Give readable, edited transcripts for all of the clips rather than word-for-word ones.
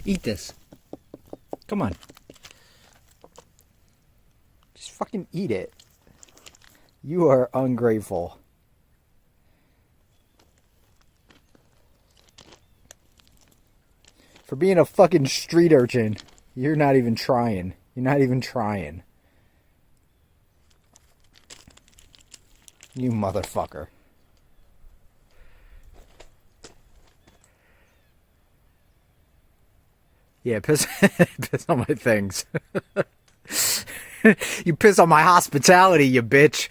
Eat this. Come on. Just fucking eat it. You are ungrateful. For being a fucking street urchin, you're not even trying. You're not even trying. You motherfucker. Yeah, piss on my things. You piss on my hospitality, you bitch.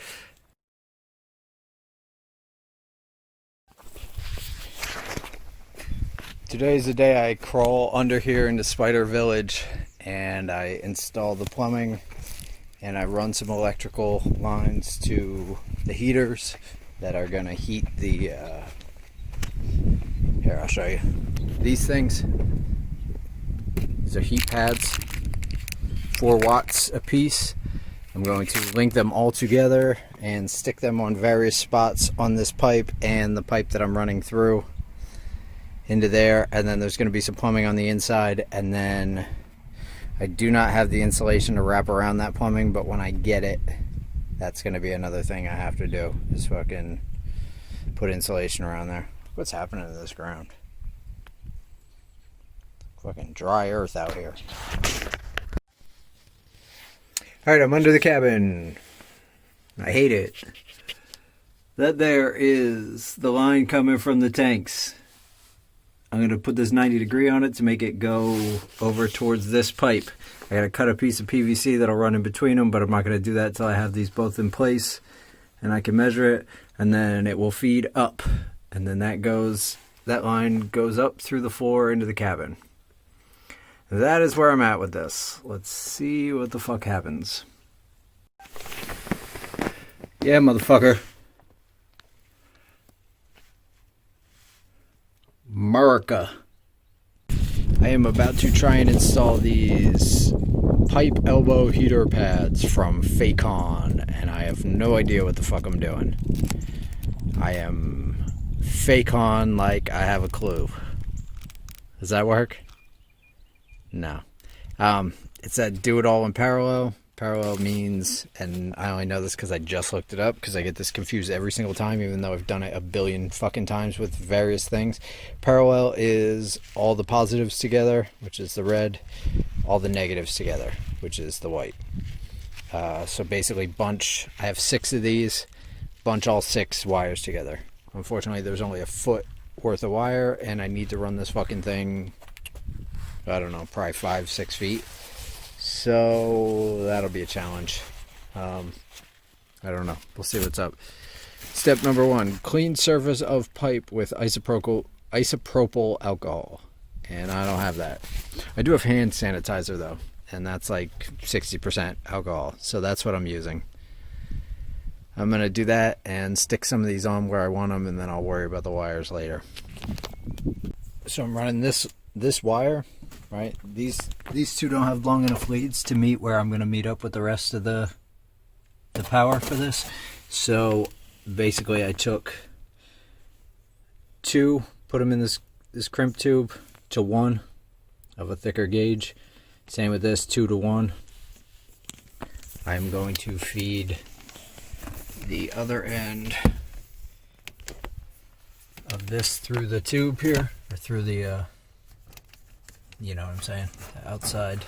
Today's the day I crawl under here into Spider Village and I install the plumbing and I run some electrical lines to the heaters that are gonna heat the here, I'll show you. These things. These are heat pads, 4 watts a piece. I'm going to link them all together and stick them on various spots on this pipe and the pipe that I'm running through into there, and then there's going to be some plumbing on the inside, and then I do not have the insulation to wrap around that plumbing, but when I get it, that's going to be another thing I have to do, is fucking put insulation around there. What's happening to this ground? Fucking dry earth out here. Alright, I'm under the cabin. I hate it. That there is the line coming from the tanks. I'm going to put this 90 degree on it to make it go over towards this pipe. I got to cut a piece of PVC that'll run in between them, but I'm not going to do that until I have these both in place and I can measure it, and then it will feed up, and then that line goes up through the floor into the cabin. That is where I'm at with this. Let's see what the fuck happens. Yeah, motherfucker. America. I am about to try and install these pipe elbow heater pads from FACON, and I have no idea what the fuck I'm doing. I am FACON like I have a clue. Does that work? No. It's that do it all in parallel. Parallel means, and I only know this because I just looked it up, because I get this confused every single time, even though I've done it a billion fucking times with various things. Parallel is all the positives together, which is the red, all the negatives together, which is the white. So basically bunch, I have 6 of these, bunch all 6 wires together. Unfortunately, there's only a foot worth of wire, and I need to run this fucking thing, I don't know, probably 5-6 feet. So that'll be a challenge. I don't know. We'll see what's up. Step number 1, clean surface of pipe with isopropyl alcohol. And I don't have that. I do have hand sanitizer though, and that's like 60% alcohol. So that's what I'm using. I'm going to do that and stick some of these on where I want them, and then I'll worry about the wires later. So I'm running this wire. Right, these 2 don't have long enough leads to meet where I'm going to meet up with the rest of the power for this. So basically I took 2, put them in this crimp tube to 1 of a thicker gauge. Same with this, 2 to 1. I'm going to feed the other end of this through the tube here, or through the you know what I'm saying, the outside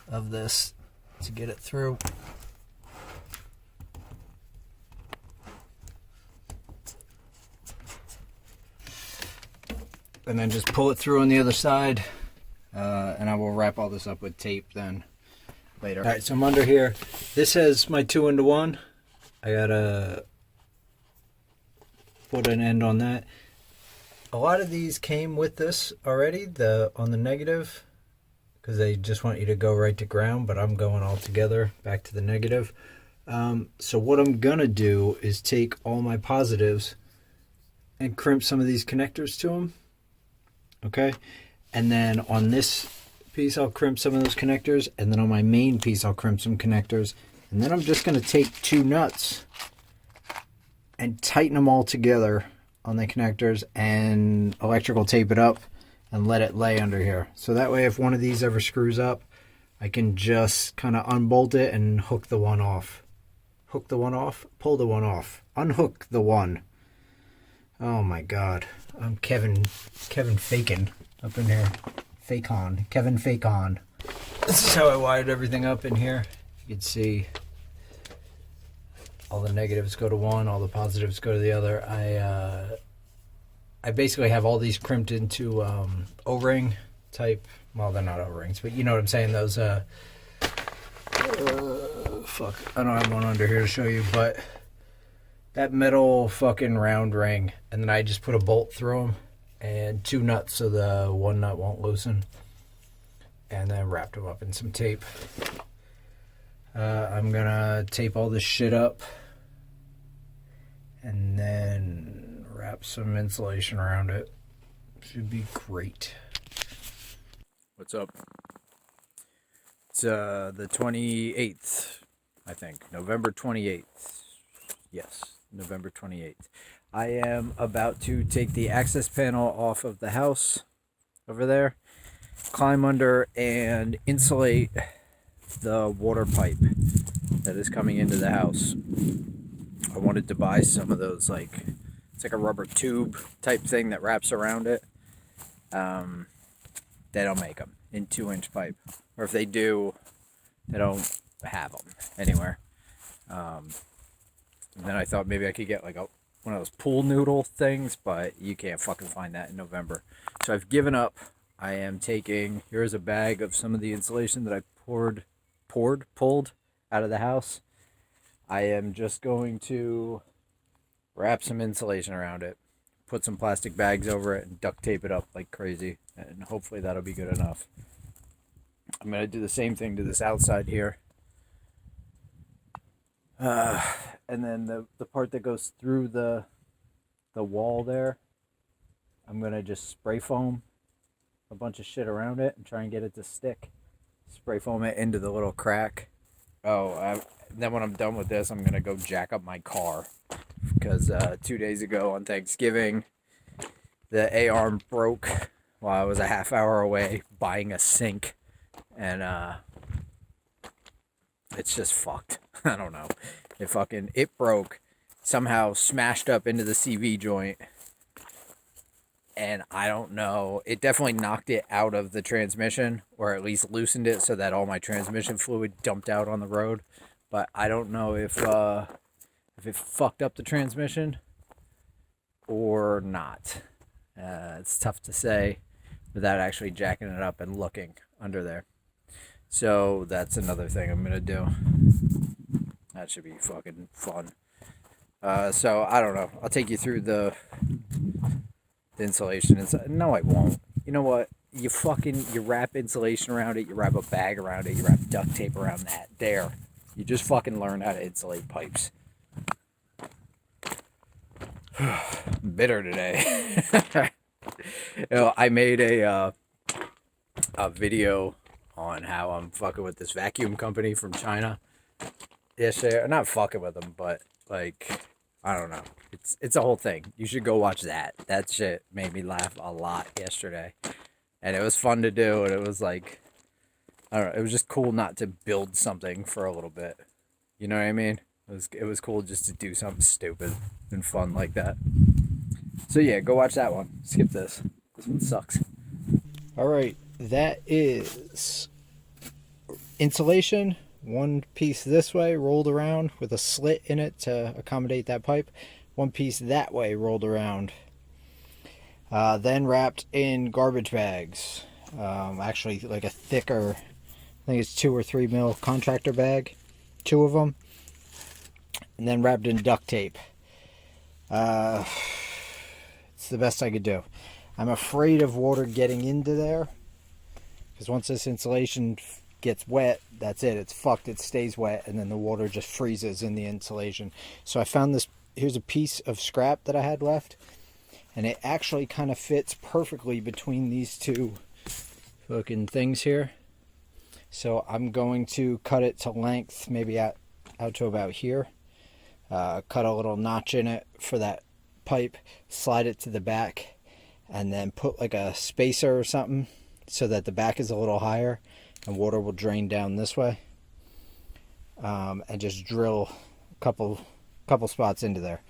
of this to get it through. And then just pull it through on the other side, and I will wrap all this up with tape then later. Alright, so I'm under here. This has my 2-into-1. I gotta put an end on that. A lot of these came with this already, on the negative, because they just want you to go right to ground, but I'm going all together back to the negative. So what I'm going to do is take all my positives and crimp some of these connectors to them. Okay? And then on this piece, I'll crimp some of those connectors, and then on my main piece, I'll crimp some connectors. And then I'm just going to take 2 nuts and tighten them all together on the connectors and electrical tape it up, and let it lay under here. So that way if one of these ever screws up, I can just kind of unbolt it and hook the one off. Hook the one off, pull the one off, unhook the one. Oh my God. I'm Kevin FACON up in here. FACON. Kevin FACON. This is how I wired everything up in here. You can see all the negatives go to one, all the positives go to the other. I basically have all these crimped into O-ring type. Well, they're not O-rings, but you know what I'm saying. Those fuck, I don't have one under here to show you, but that metal fucking round ring, and then I just put a bolt through them and 2 nuts so the one nut won't loosen, and then wrapped them up in some tape. I'm gonna tape all this shit up and then wrap some insulation around it. Should be great. What's up? It's the 28th, I think. November 28th. Yes, November 28th. I am about to take the access panel off of the house over there, climb under and insulate the water pipe that is coming into the house. I wanted to buy some of those, it's like a rubber tube type thing that wraps around it. They don't make them in 2-inch pipe, or if they do, they don't have them anywhere. And then I thought maybe I could get like one of those pool noodle things, but you can't fucking find that in November. So I've given up. I am taking, here's a bag of some of the insulation that I pulled out of the house. I am just going to wrap some insulation around it, put some plastic bags over it, and duct tape it up like crazy, and hopefully that'll be good enough. I'm going to do the same thing to this outside here. And then the part that goes through the wall there, I'm going to just spray foam a bunch of shit around it and try and get it to stick. Spray foam it into the little crack. Then when I'm done with this, I'm going to go jack up my car. Because 2 days ago on Thanksgiving, the A-arm broke while I was a half hour away buying a sink. And it's just fucked. I don't know. It broke, somehow smashed up into the CV joint, and I don't know, it definitely knocked it out of the transmission, or at least loosened it so that all my transmission fluid dumped out on the road, but I don't know if it fucked up the transmission or not. It's tough to say without actually jacking it up and looking under there. So that's another thing I'm gonna do. That should be fucking fun. So I don't know. I'll take you through the insulation. No, I won't. You know what? You wrap insulation around it. You wrap a bag around it. You wrap duct tape around that. There. You just fucking learn how to insulate pipes. Bitter today. I made a video on how I'm fucking with this vacuum company from China. Yesterday, not fucking with them, but I don't know. It's a whole thing. You should go watch that. That shit made me laugh a lot yesterday, and it was fun to do. And it was I don't know. It was just cool not to build something for a little bit. You know what I mean? It was cool just to do something stupid and fun like that. So yeah, go watch that one. Skip this. This one sucks. All right, that is insulation. One piece this way rolled around with a slit in it to accommodate that pipe. One piece that way rolled around. Then wrapped in garbage bags. Actually like a thicker, I think it's 2 or 3 mil contractor bag. 2 of them. And then wrapped in duct tape. It's the best I could do. I'm afraid of water getting into there, because once this insulation gets wet, that's it. It's fucked. It stays wet, and then the water just freezes in the insulation. So I found this. Here's a piece of scrap that I had left, and it actually kind of fits perfectly between these two fucking things here. So I'm going to cut it to length, maybe out to about here. Cut a little notch in it for that pipe, slide it to the back, and then put like a spacer or something so that the back is a little higher and water will drain down this way. And just drill a couple spots into there.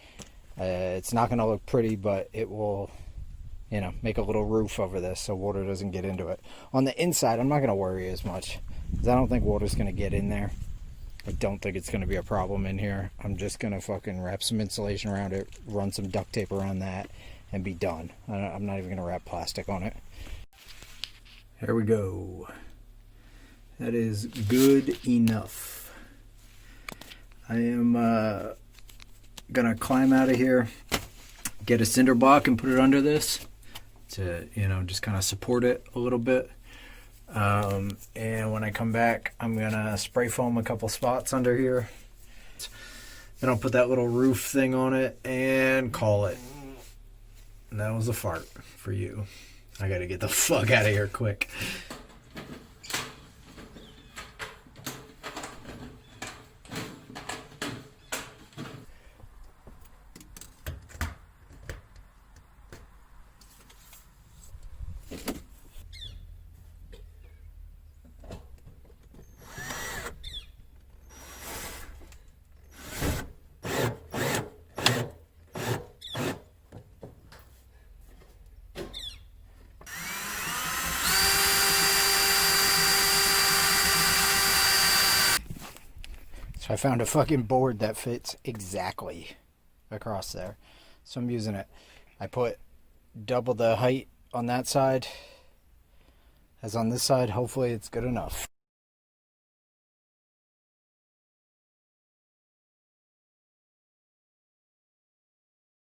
It's not going to look pretty, but it will, make a little roof over this so water doesn't get into it. On the inside, I'm not going to worry as much because I don't think water's going to get in there. I don't think it's going to be a problem in here. I'm just going to fucking wrap some insulation around it, run some duct tape around that, and be done. I'm not even going to wrap plastic on it. There we go. That is good enough. I am going to climb out of here, get a cinder block and put it under this to, just kind of support it a little bit. And when I come back, I'm going to spray foam a couple spots under here. Then I'll put that little roof thing on it and call it. And that was a fart for you. I got to get the fuck out of here quick. So I found a fucking board that fits exactly across there. So I'm using it. I put double the height on that side as on this side. Hopefully it's good enough.